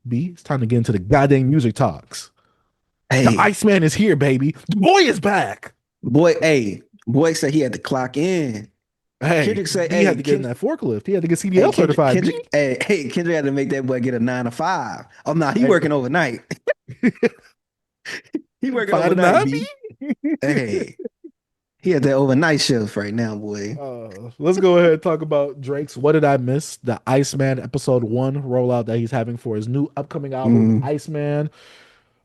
B, it's time to get into the goddamn music talks. The Hey, Iceman is here, baby. The boy is back. boy said he had to clock in. Hey, Kendrick said, B had to get in that forklift. He had to get CDL certified. B. Kendrick had to make that boy get a 9 to 5. Oh no, he Hey, working overnight. He working 5 to 9, overnight, B. B. Hey, he had that overnight shift right now, boy. Let's go ahead and talk about Drake's "What Did I Miss?" The Iceman episode 1 rollout that he's having for his new upcoming album, Mm, Iceman.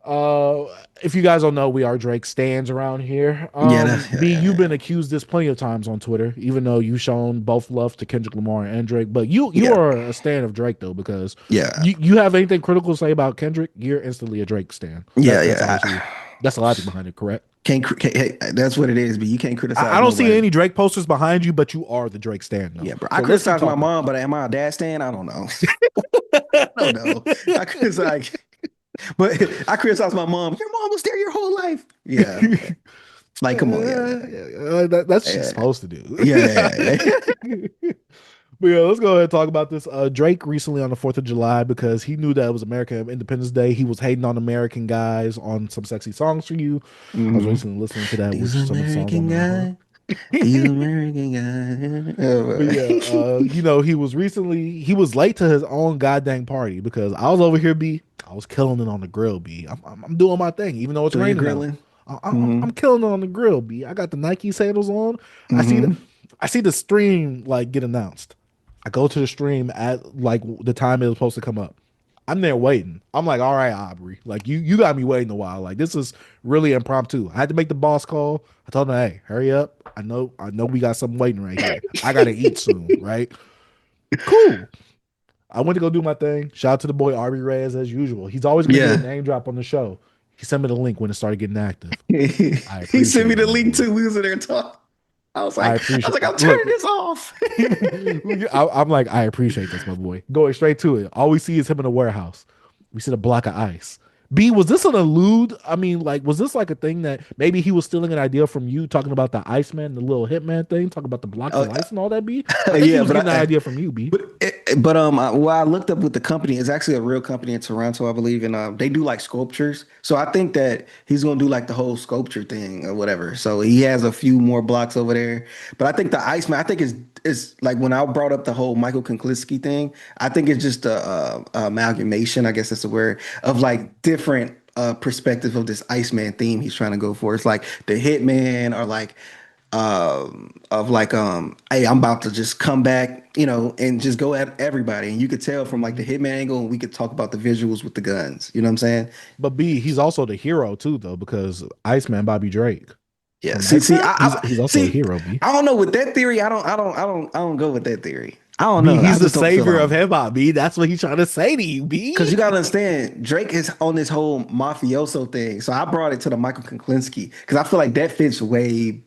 Uh, if you guys don't know, we are Drake stands around here. yeah, that's B, you've yeah, been accused this plenty of times on Twitter, even though you've shown both love to Kendrick Lamar and Drake. But you yeah, are a stan of Drake though, because yeah, you have anything critical to say about Kendrick, you're instantly a Drake stan. yeah, That's yeah. obviously that's the logic behind it, correct? Hey, that's what it is, but you can't I criticize don't see nobody. any Drake posters behind you, but you are the Drake stan though. Yeah, bro. I So let's keep criticize my talking. mom, but am I a dad stand? I don't know. I don't know. I criticize, but I criticize my mom. Your mom was there your whole life. Yeah, like come on, yeah, That's what she's yeah, supposed to do. yeah, yeah, yeah. But yeah, let's go ahead and talk about this. Drake recently on the 4th of July, because he knew that it was American Independence Day, he was hating on American guys on some sexy songs for you. I was Hmm. recently listening to that, These which some of the songs on American there are. guys, these American guys. But yeah, he was late to his own goddamn party because I was over here, I was killing it on the grill, I'm doing my thing, even though it's So you're raining out. grilling. I'm killing it on the grill, I got the Nike sandals on. I see the Hmm. I see the stream like get announced. I go to the stream at like the time it was supposed to come up. I'm there waiting. I'm like, all right, Aubrey, like you got me waiting a while. Like this is really impromptu. I had to make the boss call. I told him, hey, hurry up. I know we got something waiting right here. I gotta eat soon, right? Cool. I went to go do my thing. Shout out to the boy Aubrey Reyes as usual. He's always gonna get a Yeah. name drop on the show. He sent me the link when it started getting active. I He sent me appreciate it, the my link boy. too. We was in there talking. I appreciate. I'm Look, turning this off. I'm like, I appreciate this, my boy. Going straight to it. All we see is him in a warehouse. We see the block of ice. B, was this an allude? I mean, like, was this like a thing that maybe he was stealing an idea from you, talking about the Iceman, the little hitman thing, talking about the blocks Oh, of ice and all that? B, I think he yeah, was getting that idea from you. B. what I looked up with the company is actually a real company in Toronto, I believe, and they do like sculptures. So I think that he's gonna do like the whole sculpture thing or whatever. So he has a few more blocks over there. But I think the Iceman, I think is like when I brought up the whole Michael Kinklisky thing, I think it's just a amalgamation, I guess that's the word, of like different perspective of this Iceman theme he's trying to go for. It's like the Hitman or like of like hey, I'm about to just come back, and just go at everybody. And you could tell from like the Mhm. Hitman angle, and we could talk about the visuals with the guns. You know what I'm saying? But B, he's also the hero too, though, because Iceman Bobby Drake Yeah. from See, X Men, he's also a see. hero. B. I don't know with that theory. I don't go with that theory. I don't B, know. I he's the just don't feel savior of on it. hip hop. B, that's what he's trying to say to you. Because B. you gotta understand, Drake is on this whole mafioso thing. So I brought it to the Michael Kuklinski because I feel like that fits way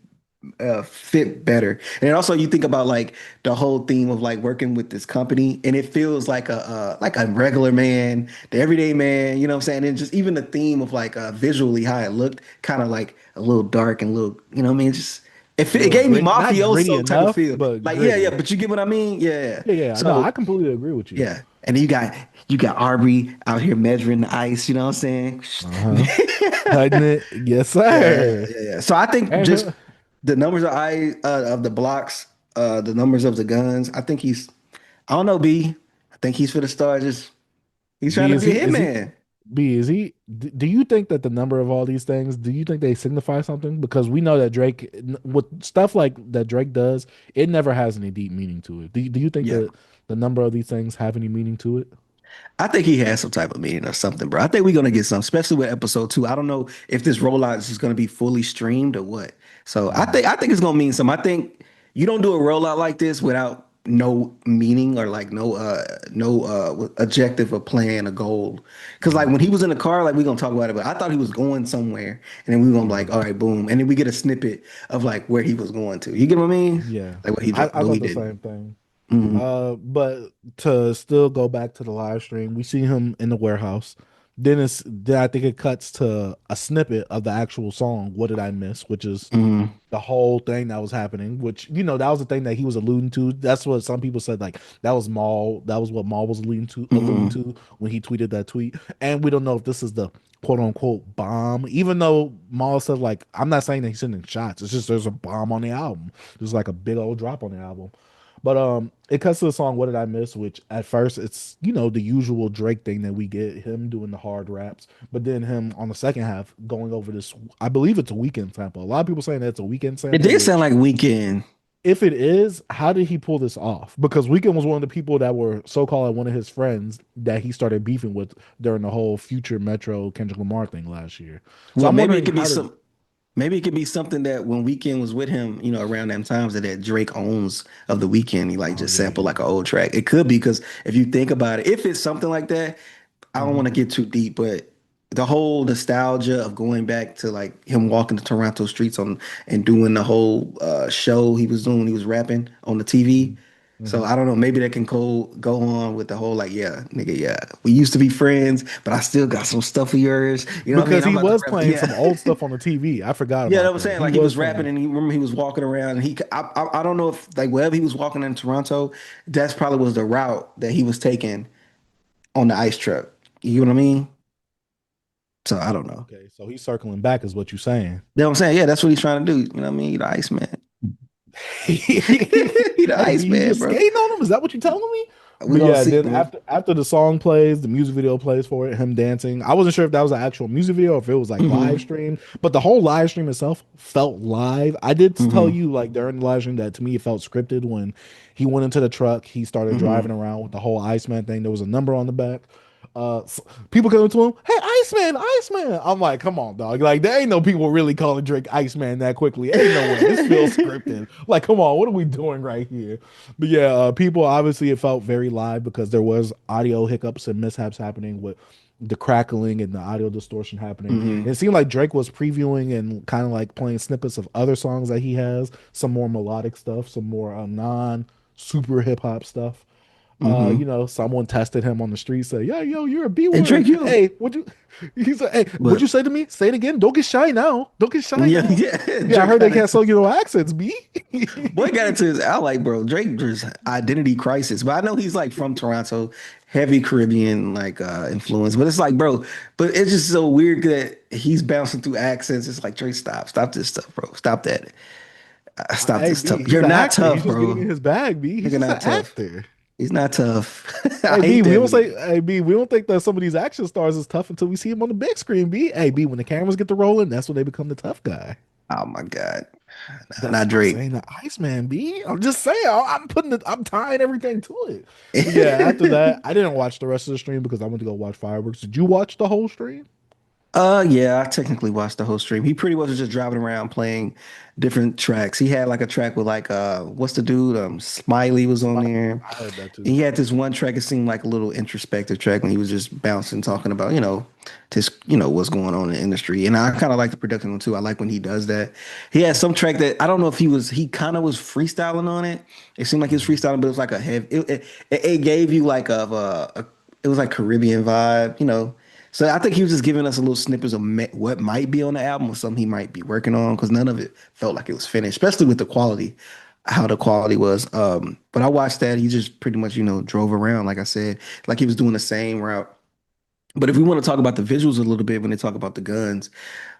fit better. And then also you think about like the whole theme of like working with this company, and it feels like a regular man, the everyday man. You know what I'm saying? And just even the theme of like visually how it looked, kind of like a little dark and a little, you know what I mean? Just A it little gave me gritty, not gritty mafioso type of enough, feel. but Like yeah, yeah. gritty. But you get what I mean? Yeah. Yeah, yeah. No, So I completely agree with you. yeah. And then you got Arbery out here measuring the ice. You know what I'm saying? Uh-huh. Cutting it. Yes, Yeah, sir. yeah, yeah. So I think just And the numbers of the blocks, the numbers of the guns. I think I don't know, B. I think he's for the stars. Just he's trying B, to is be he a is he hitman. B, is he do you think that the number of all these things, do you think they signify something? Because we know that Drake, with stuff like that Drake does, it never has any deep meaning to it. Do you think Yeah, that the number of these things have any meaning to it? I think he has some type of meaning or something, bro. I think we're gonna get some, especially with episode 2. I don't know if this rollout is gonna be fully streamed or what. So Mhm. I think it's gonna mean something. I think you don't do a rollout like this without no meaning or like no objective or plan or goal. Cause like Mhm. when he was in the car, like we're gonna talk about it, but I thought he was going somewhere, and then we were gonna be like, Mhm. all right, boom, and then we get a snippet of like where he was going to. You get what I mean? Yeah. Like what he I but we thought the didn't. same thing. Mhm. But to still go back to the live stream, we see him in the warehouse. Then I think it cuts to a snippet of the actual song, What Did I Miss? Which is Mm-hmm. the whole thing that was happening, which that was the thing that he was alluding to. That's what some people said, like that was what Maul was alluding Mm-hmm. to when he tweeted that tweet. And we don't know if this is the quote unquote bomb, even though Maul said, like, I'm not saying that he's sending shots. It's just there's a bomb on the album. There's like a big old drop on the album. But it cuts to the song "What Did I Miss," which at first it's the usual Drake thing that we get him doing the hard raps, but then him on the second half going over this. I believe it's a Weekend sample. A lot of people saying that it's a Weekend It sample, did sound which like Weekend. if it is, how did he pull this off? Because Weekend was one of the people that were so called one of his friends that he started beefing with during the whole Future Metro Kendrick Lamar thing last year. So Well, I'm maybe it wondering could be how did. some. Maybe it could be something that when Weekend was with him, around them times that Drake owns of the Weekend, he like Oh just yeah, sampled yeah. like an old track. It could be because if you think about it, if it's something like that, I don't Hmm. want to get too deep, but the whole nostalgia of going back to like him walking the Toronto streets on and doing the whole show he was doing when he was rapping on the TV. So Hmm. I don't know, maybe that can go on with the whole like, yeah, nigga, yeah, we used to be friends, but I still got some stuff of yours. You know what I mean? Because I'm he about to was rap. playing Yeah. some old stuff on the TV. I forgot Yeah, that about was that. saying He like he was was rapping playing. and he remember he was walking around and I don't know if like wherever he was walking in Toronto, that's probably was the route that he was taking on the ice truck. You know what I mean? So I don't know. Okay, so he's circling back, is what you're saying. You know what I'm saying? Yeah, that's what he's trying to do. You know what I mean? He the Iceman. He the Hey, B, you Iceman, just bro. skating on him? Is that what you're telling me? We But gonna yeah, see, then man. after the song plays, the music video plays for it, him dancing. I wasn't sure if that was an actual music video or if it was like live Hmm. stream. But the whole live stream itself felt live. I did tell Hmm. you like during the live stream that to me it felt scripted when he went into the truck, he started Hmm. driving around with the whole Iceman thing. There was a number on the back. People coming to him, hey, Iceman, Iceman. I'm like, come on, dog. Like, there ain't no people really calling Drake Iceman that quickly. Ain't no way. This feels scripted. Like, come on, what are we doing right here? But yeah, people obviously it felt very live because there was audio hiccups and mishaps happening with the crackling and the audio distortion happening. Hmm. And it seemed like Drake was previewing and kind of like playing snippets of other songs that he has, some more melodic stuff, some more non super hip hop stuff. Hmm. Someone tested him on the street, said, "Yeah, yo, you're a B And Drake, word. you, Hey, would you?" He said, "Hey, what'd you but say to me? Say it again. Don't get shy now. Don't get shy yeah, now." yeah, Yeah, I Drake heard they got can't into sell you no accents, B. boy got into his I like bro. Drake just identity crisis. But I know he's like from Toronto, heavy Caribbean like influence. But it's like, bro, but it's just so weird that he's bouncing through accents. It's like Drake, stop this stuff, bro. Stop that. Stop Hey, this B, stuff. he's You're an not actor. He's tough, just getting bro. in his bag, B. He's You're just an not tough. actor. He's not tough. I Hey, B, hate we that don't say, nigga. hey, B, we don't think that some of these action stars is tough until we see him on the big screen, B. Hey, B, when the cameras get to rolling, that's when they become the tough guy. Oh my God. That's Not why I'm Drake. saying the Iceman, B. I'm just saying, I'm tying everything to it. But yeah, after that, I didn't watch the rest of the stream because I went to go watch fireworks. Did you watch the whole stream? Yeah, I technically watched the whole stream. He pretty much was just driving around playing different tracks. He had like a track with like what's the dude? Smiley was on Smiley. there. I heard that too. He had this one track, it seemed like a little introspective track when he was just bouncing, talking about, just, what's going on in the industry. And I kind of like the production one too. I like when he does that. He had some track that I don't know if he kind of was freestyling on it. It seemed like he was Mhm. freestyling, but it was like a heavy, it gave you like it was like Caribbean vibe. So I think he was just giving us a little snippets of what might be on the album or something he might be working on because none of it felt like it was finished, especially with the quality, how the quality was. But I watched that. He just pretty much, drove around, like I said, like he was doing the same route. But if we want to talk about the visuals a little bit when they talk about the guns,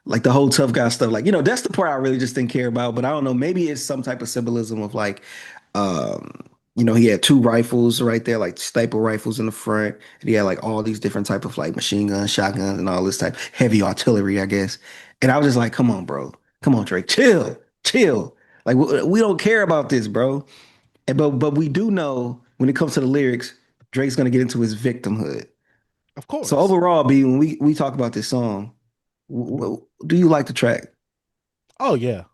like the whole tough guy stuff, like, that's the part I really just didn't care about. But I don't know, maybe it's some type of symbolism of like, um, he had two rifles right there, like sniper rifles in the front, and he had like all these different type of like machine guns, shotguns, and all this type heavy artillery, I guess. And I was just like, come on, bro, come on, Drake, chill, chill. Like we don't care about this, bro. But we do know when it comes to the lyrics, Drake's gonna get into his victimhood. Of So course. overall, B, when we talk about this song, do you like the track? Oh yeah.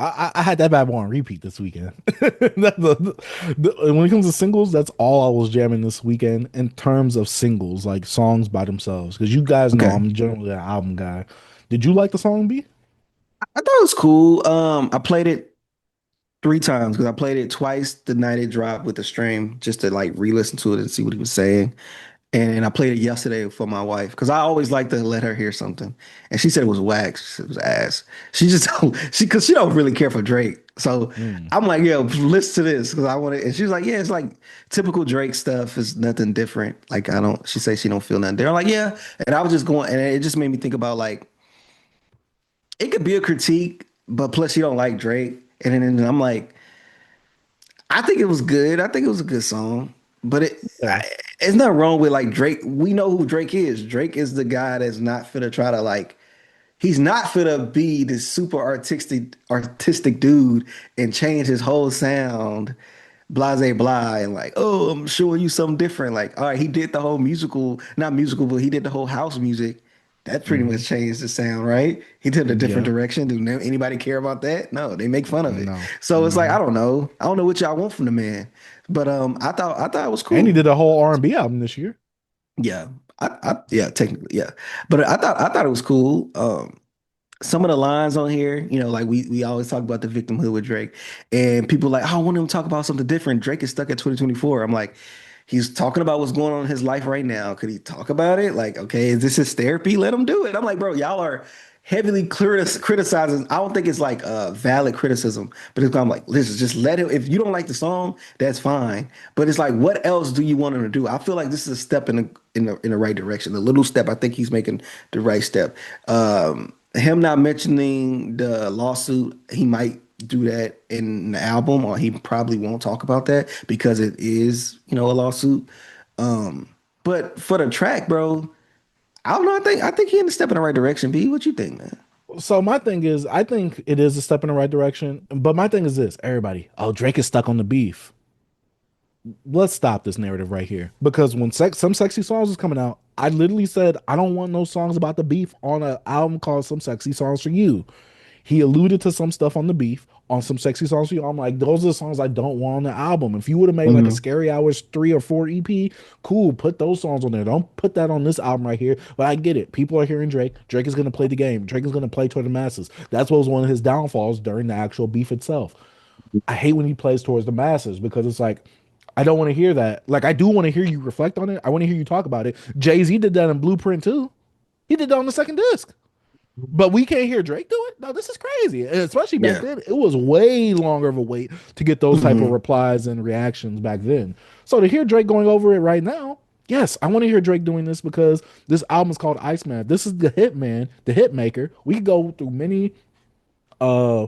I had that bad boy on repeat this weekend. When it comes to singles, that's all I was jamming this weekend in terms of singles, like songs by themselves. Because you guys know Okay. I'm generally an album guy. Did you like the song, B? I thought it was cool. I played it three times because I played it twice the night it dropped with the stream just to like re-listen to it and see what he was saying. And I played it yesterday for my wife because I always like to let her hear something, and she said it was wax. She said it was ass. She just don't, because she don't really care for Drake. So Mm, I'm like, yo, listen to this because I want to. And she's like, yeah, it's like typical Drake stuff. It's nothing different. Like I don't. She says she don't feel nothing. They're like, yeah. And I was just going, and it just made me think about like it could be a critique, but plus you don't like Drake, and then I'm like, I think it was good. I think it was a good song, but yeah. it's not wrong with like Drake. We know who Drake is. Drake is the guy that's not finna try to like. He's not finna be this super artistic dude and change his whole sound, blase blah, and like, oh, I'm showing you something different. Like, all right, he did the whole musical, not musical, but he did the whole house music. That pretty much Hmm. changed the sound, right? He took a different Yeah. direction. Do anybody care about that? No, they make fun of it. No. So it's like, Hmm. I don't know. I don't know what y'all want from the man. But I thought it was And he cool. did a whole R&B album this year. Yeah. Yeah, technically, yeah. But I thought it was cool. Some of the lines on here, like we always talk about the victimhood with Drake, and people like, oh, I want him to talk about something different. Drake is stuck at 2024. I'm like, he's talking about what's going on in his life right now. Could he talk about it? Like, okay, is this his therapy? Let him do it. I'm like, bro, y'all are heavily criticizing. I don't think it's like valid criticism, but it's kind of like, listen, just let him. If you don't like the song, that's fine. But it's like, what else do you want him to do? I feel like this is a step in the right direction. The little step. I think he's making the right step. Him not mentioning the lawsuit, he might do that in the album, or he probably won't talk about that because it is, a lawsuit. Um, but for the track, bro, I don't know. I think he in the step in the right direction. B, what you think, man? So my thing is, I think it is a step in the right direction. But my thing is this: everybody, oh, Drake is stuck on the beef. Let's stop this narrative right here. Because when some sexy songs was coming out, I literally said I don't want no songs about the beef on an album called Some Sexy Songs for You. He alluded to some stuff on the beef on Some Sexy Songs for You. I'm like, those are the songs I don't want on the album. If you would have made like a Hmm. Scary Hours 3 or 4 EP, cool, put those songs on there. Don't put that on this album right here. But I get it. People are hearing Drake. Drake is gonna play the game. Drake is gonna play toward the masses. That's what was one of his downfalls during the actual beef itself. I hate when he plays towards the masses because it's like I don't want to hear that. Like I do want to hear you reflect on it. I want to hear you talk about it. Jay-Z did that in Blueprint too. He did that on the second disc. But we can't hear Drake do it. No, this is crazy. And especially back Yeah. then, it was way longer of a wait to get those type of Hmm. replies and reactions back then. So to hear Drake going over it right now, yes, I want to hear Drake doing this because this album is called Iceman. This is the hit man, the hit maker. We could go through many uh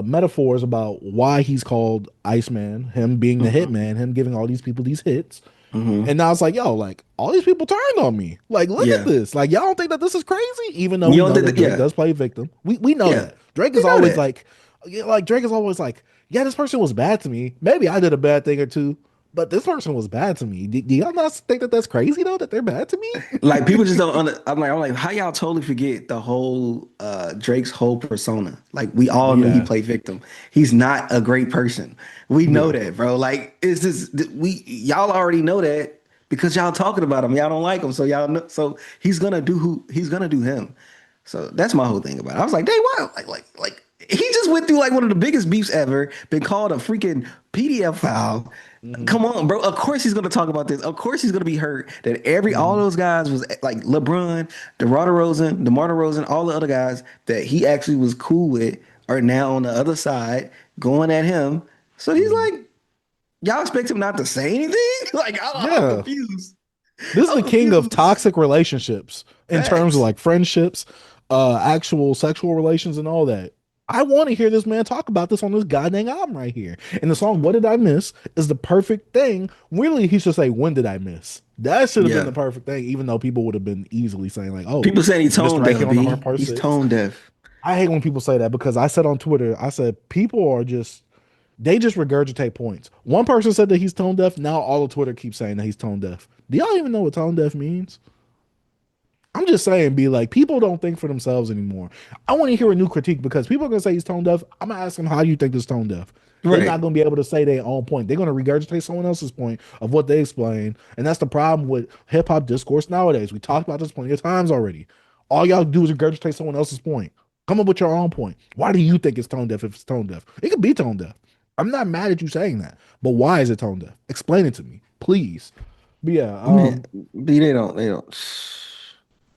metaphors about why he's called Iceman, him being the Hmm. hitman, him giving all these people these hits. Hmm. And now it's like, yo, like all these people turned on me. Like, look at Yeah. this. Like, y'all don't think that this is crazy? Even though You we don't know think that that? Drake Yeah. does play victim. We know Yeah. that. Drake We is know always that. like, yeah, like Drake is always like, yeah, this person was bad to me. Maybe I did a bad thing or two, but this person was bad to me. Do y'all not think that that's crazy though? That they're bad to me? Like people just don't I'm like, how y'all totally forget the whole Drake's whole persona? Like we all knew he Yeah, played victim. He's not a great person. We know yeah. that, bro. Like it's just we y'all already know that because y'all talking about him. Y'all don't like him, so y'all know so he's gonna do him. So that's my whole thing about it. I was like, dang, wow, like he just went through like one of the biggest beefs ever, been called a freaking PDF file. Hmm. Come on, bro. Of course he's gonna talk about this. Of course he's gonna be hurt that all Hmm. those guys was like LeBron, DeMar DeRozan, all the other guys that he actually was cool with are now on the other side going at him. So he's Hmm. like, y'all expect him not to say anything? Like I'm Yeah. confused. This is I'm the king of confused. toxic relationships in terms of Facts. like friendships, actual sexual relations, and all that. I want to hear this man talk about this on this goddamn album right here. And the song "What Did I Miss" is the perfect thing. Really, he should say "When did I miss?" That should have been Yeah. the perfect thing, even though people would have been easily saying like, "Oh, People saying he's you missed tone right deaf, here on the B. hard part He's six." tone deaf. I hate when people say that because I said on Twitter, I said people are just they just regurgitate points. One person said that he's tone deaf. Now all of Twitter keeps saying that he's tone deaf. Do y'all even know what tone deaf means? I'm just saying, be like, people don't think for themselves anymore. I want to hear a new critique because people are gonna say he's tone deaf. I'm gonna ask them, how do you think this tone deaf? They're not Right. gonna be able to say their own point. They're gonna regurgitate someone else's point of what they explain, and that's the problem with hip hop discourse nowadays. We talked about this plenty of times already. All y'all do is regurgitate someone else's point. Come up with your own point. Why do you think it's tone deaf if it's tone deaf? It could be tone deaf. I'm not mad at you saying that, but why is it tone deaf? Explain it to me, please. But yeah, Man, B, they don't.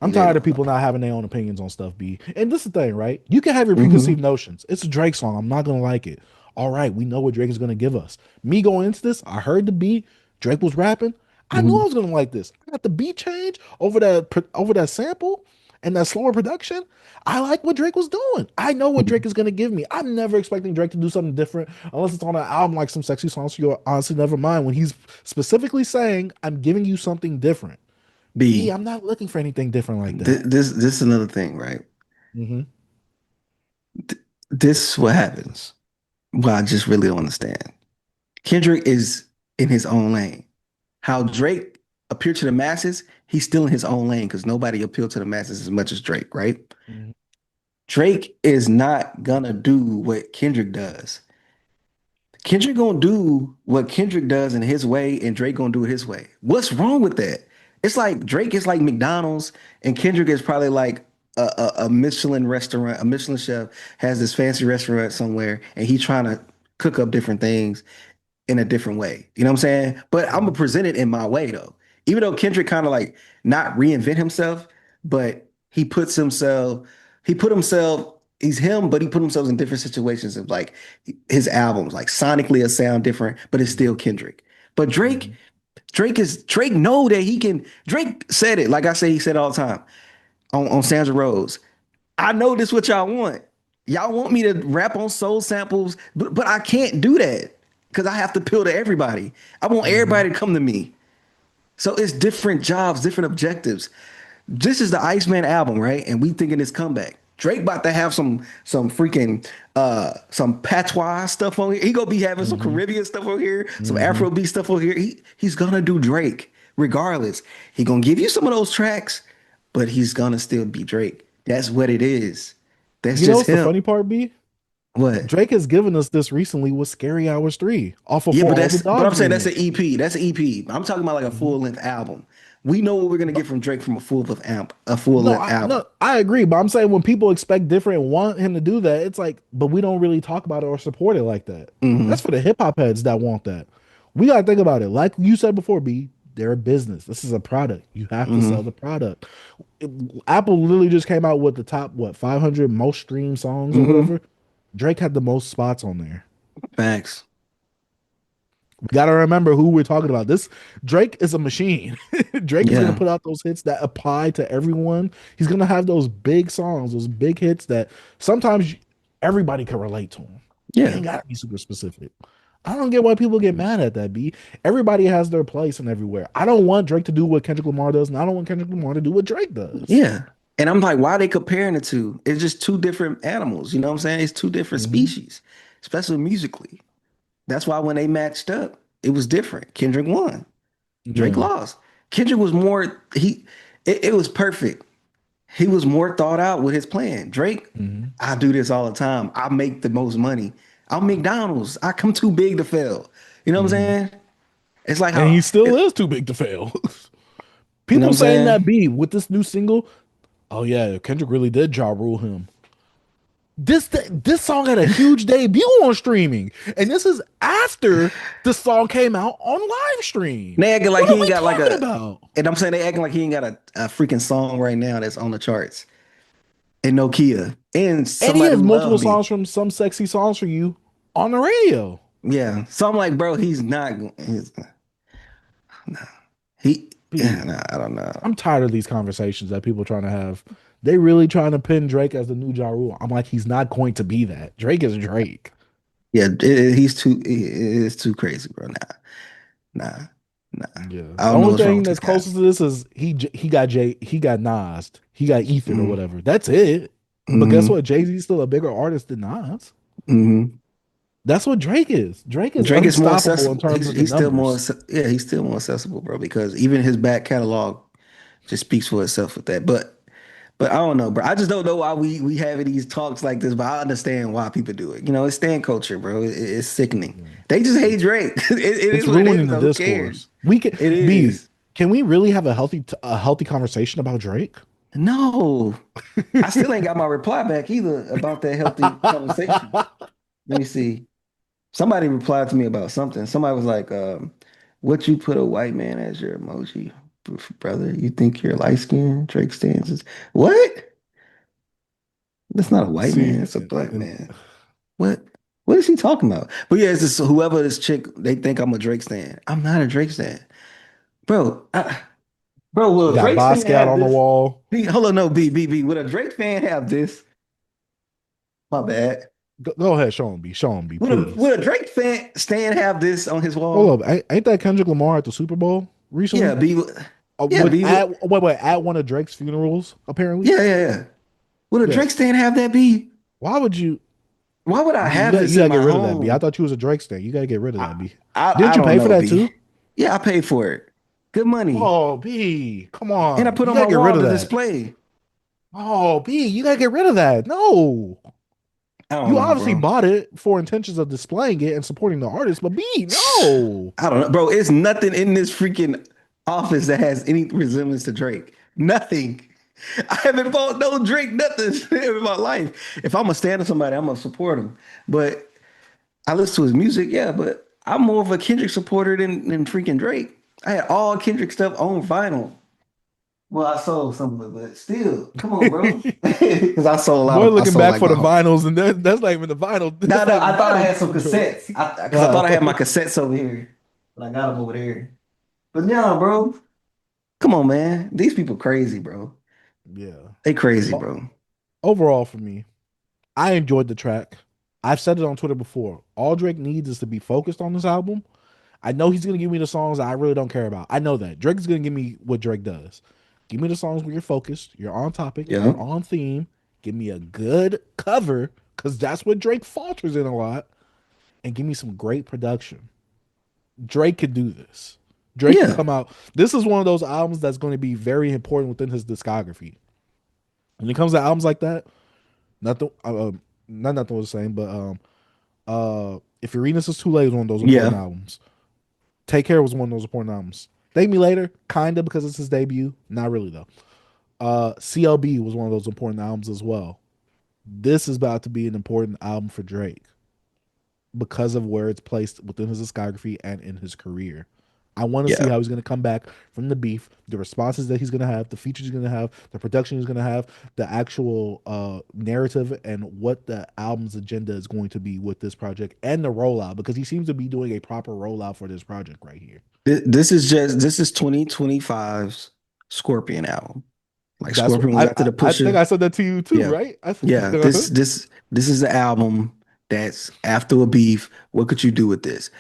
I'm They tired of don't know. people not having their own opinions on stuff, B. And this is the thing, right? You can have your preconceived Hmm. notions. It's a Drake song. I'm not gonna like it. All right, we know what Drake is gonna give us. Me going into this, I heard the beat. Drake was rapping. I knew I Hmm. was gonna like this. I got the beat change over that sample and that slower production. I like what Drake was doing. I know what Drake is gonna give me. I'm never expecting Drake to do something different unless it's on an album like some sexy songs for you. Honestly, never mind. When he's specifically saying, "I'm giving you something different." B, B, I'm not looking for anything different like that. this is another thing, right? Hmm. This is what happens. Well, I just really don't understand. Kendrick is in his own lane. How Drake appeared to the masses, he's still in his own lane because nobody appealed to the masses as much as Drake, right? Hmm. Drake is not gonna do what Kendrick does. Kendrick gonna do what Kendrick does in his way, and Drake gonna do it his way. What's wrong with that? It's like Drake is like McDonald's, and Kendrick is probably like a Michelin restaurant. A Michelin chef has this fancy restaurant somewhere, and he's trying to cook up different things in a different way. You know what I'm saying? But I'm gonna Hmm. present it in my way though. Even though Kendrick kind of like not reinvent himself, but he put himself, he's him, but he put himself in different situations of like his albums, like sonically it sound different, but it's still Kendrick. But Hmm. Drake know that he can. Drake said it, like I say, he said it all the time on Sandra Rose. I know this what y'all want. Y'all want me to rap on soul samples, but I can't do that because I have to appeal to everybody. I want Hmm. everybody to come to me. So it's different jobs, different objectives. This is the Iceman album, right? And we thinking this comeback. Drake about to have some freaking some patois stuff on here. He gonna be having some Hmm. Caribbean stuff over here, some Hmm. Afrobeat stuff over here. He's gonna do Drake regardless. He gonna give you some of those tracks, but he's gonna still be Drake. That's what it is. That's You know just what's the him. funny part, B? What? Drake has given us this recently with Scary Hours 3 off of Yeah, For but All the I'm Dogs saying that's an remix. EP. That's an EP. I'm talking about like a Hmm. full length album. We know what we're gonna get from Drake from a full No, length album. no, I agree, but I'm saying when people expect different and want him to do that, it's like, but we don't really talk about it or support it like that. That's Hmm. for the hip hop heads that want that. We gotta think about it. Like you said before, B, they're a business. This is a product. You have to sell Hmm. the product. Apple literally just came out with the top, what, 500 most streamed songs or Hmm. whatever. Drake had the most spots on there. Facts. We gotta remember who we're talking about. This Drake is a machine. Drake is gonna Yeah. put out those hits that apply to everyone. He's gonna have those big songs, those big hits that sometimes everybody can relate to them. It Yeah. ain't gotta be super specific. I don't get why people get mad at that, B. Everybody has their place and everywhere. I don't want Drake to do what Kendrick Lamar does, and I don't want Kendrick Lamar to do what Drake does. Yeah. And I'm like, why are they comparing the two? It's just two different animals. You know what I'm saying? It's two different Hmm. species, especially musically. That's why when they matched up, it was different. Kendrick won. Drake Yeah. lost. Kendrick was more, it was perfect. He was more thought out with his plan. Drake, Hmm. I do this all the time. I make the most money. I'm McDonald's. I come too big to fail. You know what I'm Hmm. saying? It's like And how, he still is too big to fail. you know what People I'm saying that, saying? B, with this new single, oh yeah, Kendrick really did jaw rule him. This song had a huge debut on streaming, and this is after the song came out on live stream. They acting like What he are ain't we got like talking a, about? and I'm saying they acting like he ain't got a freaking song right now that's on the charts. And Nokia. And And he somebody has who multiple loved me. songs from Some Sexy Songs for You on the radio. Yeah. So I'm like, bro, nah. He, B, nah, I don't know. I'm tired of these conversations that people are trying to have. They really trying to pin Drake as the new Ja Rule. I'm like, he's not going to be that. Drake is Drake. Yeah, it's too crazy, bro. Nah, nah. Yeah. I The don't know only what's wrong thing with this that's guy. closest to this is he got Nas, he got Ethan or Mm-hmm. whatever. That's it. But guess Mm-hmm. what? Jay-Z's still a bigger artist than Nas. Mm-hmm. That's what Drake is. Drake is Drake is more unstoppable in accessible. terms of the He's still more, numbers. yeah, he's still more accessible, bro, because even his back catalog just speaks for itself with that. But I don't know, bro. I just don't know why we having these talks like this, but I understand why people do it. You know, it's stan culture, bro. It's sickening. Yeah. They just hate It's Drake. It it's is what it ruining is, the though. Who cares? discourse. We can It be is. can we really have a healthy conversation about Drake? No, I still ain't got my reply back either about that healthy conversation. Let me see. Somebody replied to me about something. Somebody was like, What you put a white man as your emoji, brother? You think you're light skinned? Drake stands is what? That's not a white See, man. It's a black and man. What? What is he talking about? But yeah, it's just whoever this chick, they think I'm a Drake stan. I'm not a Drake stan, bro. Bro, will you a got Drake fan Basquiat have on the this? wall. B, hold on, no, B. Would a Drake fan have this? My bad. Go ahead, show him B. Show him B, Would a please. would a Drake fan stan have this on his Hold wall? up, ain't that Kendrick Lamar at the Super Bowl Yeah, recently? B. Yeah, With B. at wait at one of Drake's funerals apparently. Yeah. Would a Yes. Drake stan have that, B? Why would you? Why would I B, have you this gotta in get my rid of that B. I home? thought you was a Drake stan. You gotta get rid of I that B. I Didn't you don't pay for know, that B. too? Yeah, I paid for it. Good money. Oh B, come And I on. put You on my gotta get rid wall of to that. display. Oh B, you gotta get rid of that. No. I don't You know, obviously bro. bought it for intentions of displaying it and supporting the artist, but B, no. I don't know, bro. It's nothing in this freaking office that has any resemblance to Drake. Nothing. I haven't bought no Drake nothing in my life. If I'm gonna stand to somebody, I'm gonna support him. But I listen to his music, yeah. But I'm more of a Kendrick supporter than freaking Drake. I had all Kendrick stuff on vinyl. Well, I sold some of it, but still, come on, bro. Because I sold a lot Boy, of, I looking sold back like for the my whole. vinyls, and that's not even the vinyl. That's No, not even I thought I vinyl had some joint. cassettes. Because I thought I had my Oh, cassettes over here, but I got them over there. But no, bro. Come on, man. These people crazy, bro. yeah. They crazy, O- bro. Overall, for me, I enjoyed the track. I've said it on Twitter before. All Drake needs is to be focused on this album. I know he's gonna give me the songs I really don't care about. I know that Drake's gonna give me what Drake does. Give me the songs where you're focused, you're on topic, Yeah. you're on theme. Give me a good cover, because that's what Drake falters in a lot, and give me some great production. Drake could do this. Drake can Yeah. come out. This is one of those albums that's going to be very important within his discography. When it comes to albums like that, nothing, not nothing was the same, but if Your Venus Is Too Late is one of those important Yeah. albums. Take Care was one of those important albums. Thank Me Later, kinda because it's his debut. Not really though. CLB was one of those important albums as well. This is about to be an important album for Drake because of where it's placed within his discography and in his career. I want to see Yeah. how he's going to come back from the beef, the responses that he's going to have, the features he's going to have, the production he's going to have, the actual narrative, and what the album's agenda is going to be with this project and the rollout, because he seems to be doing a proper rollout for this project right here. This is 2025's Scorpion album. Like That's Scorpion was I after the I think I Pusher. said that to you too, Yeah. right? Yeah. This is the album that's after a beef. What could you do with this?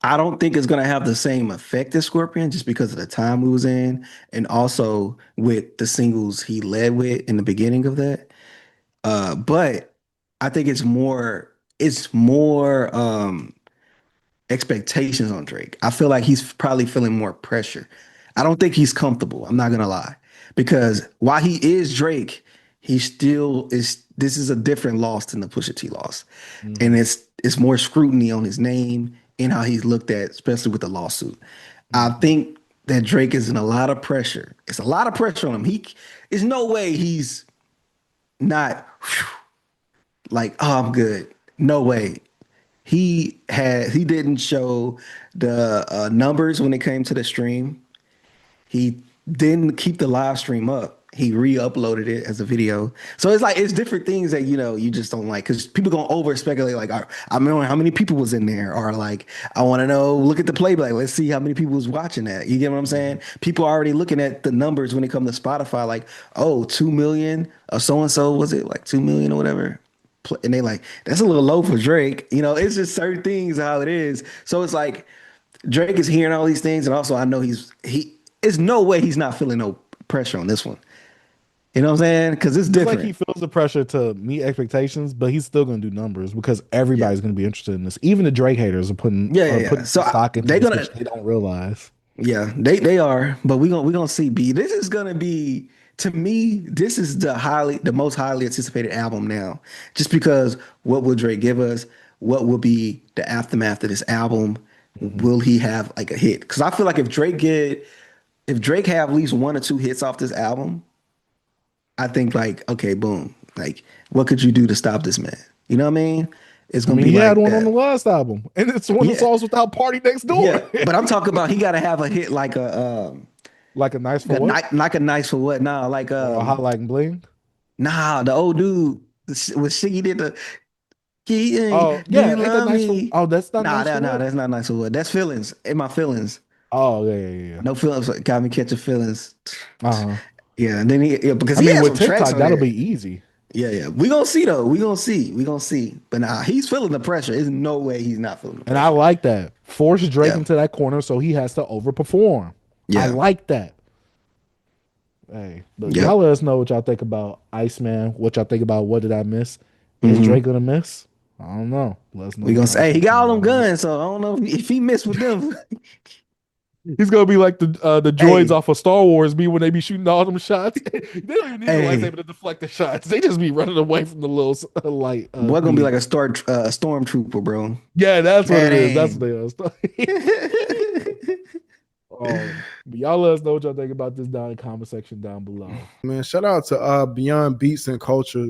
I don't think it's gonna have the same effect as Scorpion just because of the time we was in, and also with the singles he led with in the beginning of that. But I think it's more expectations on Drake. I feel like he's probably feeling more pressure. I don't think he's comfortable. I'm not gonna lie. Because while he is Drake, he still is this is a different loss than the Pusha T loss. And Hmm. it's more scrutiny on his name and how he's looked at, especially with the lawsuit. I Hmm. think that Drake is in a lot of pressure. It's a lot of pressure on him. There's no way he's not like, oh, I'm good. No way. He didn't show the numbers when it came to the stream. He didn't keep the live stream up. He re-uploaded it as a video. So it's like it's different things that you just don't like because people gonna over speculate like I remember how many people was in there or like I want to know look at the playback. Let's see how many people was watching that. You get what I'm Hmm. saying? People are already looking at the numbers when it comes to Spotify like oh 2 million or so and so was it like 2 million or whatever. And they like that's a little low for Drake. It's just certain things how it is. So it's like Drake is hearing all these things, and also I know he. It's no way he's not feeling no pressure on this one. You know what I'm saying? Because it's It's like different. he feels the pressure to meet expectations, but he's still going to do numbers because Yeah, everybody's going to be interested in this. Even the Drake haters are putting yeah. So some stock into they're this, gonna, which they don't realize. yeah, they are. But we gonna see. B. This is gonna be to me. This is the most highly anticipated album now, just because what will Drake give us? What will be the aftermath of this album? Hmm. Will he have like a hit? Because I feel like if Drake have at least one or two hits off this album, I think like, okay, boom. Like, what could you do to stop this man? You know what I mean? It's I gonna mean, be he had like one on the that. last album, and it's one of the Yeah, songs without Party Next Door. yeah. But I'm talking about he got to have a hit Like a nice for like what? like a nice for what? Nah, like Or a Hot Like Bling? nah, the old dude with Siggy did the Oh Do yeah, you ain't that love nice for? me? Oh, that's not Nah, nice for nah, what? that's not nice for what. That's feelings. In my feelings. Oh yeah. No feelings got me catching feelings. Uh-huh. Yeah, and then because I he mean, has with some tracks TikTok, on that'll there. be easy. Yeah, yeah. We gonna see though. We gonna see. We gonna see. But nah, he's feeling the pressure. There's no way he's not feeling the And I pressure. like that. Force Drake Yeah, into that corner so he has to overperform. I yeah, like that. Hey, but yep. y'all let us know what y'all think about Iceman. What y'all think about What Did I Miss? Is Drake Hmm. gonna miss? I don't know. Let us know We in the gonna say, comment hey, he got section all them down below. guns, so I don't know if he missed with them. He's gonna be like the droids Hey, off of Star Wars be when they be shooting all them shots. They don't even need the hey, lightsaber to deflect the shots. They just be running away from the little light boy, gonna be beam. like a stormtrooper, bro. Yeah, that's what it That is. That's ain't. what it is. But y'all let us know what y'all think about this down in the comment section down below. Man, shout out to Beyond Beats and Culture.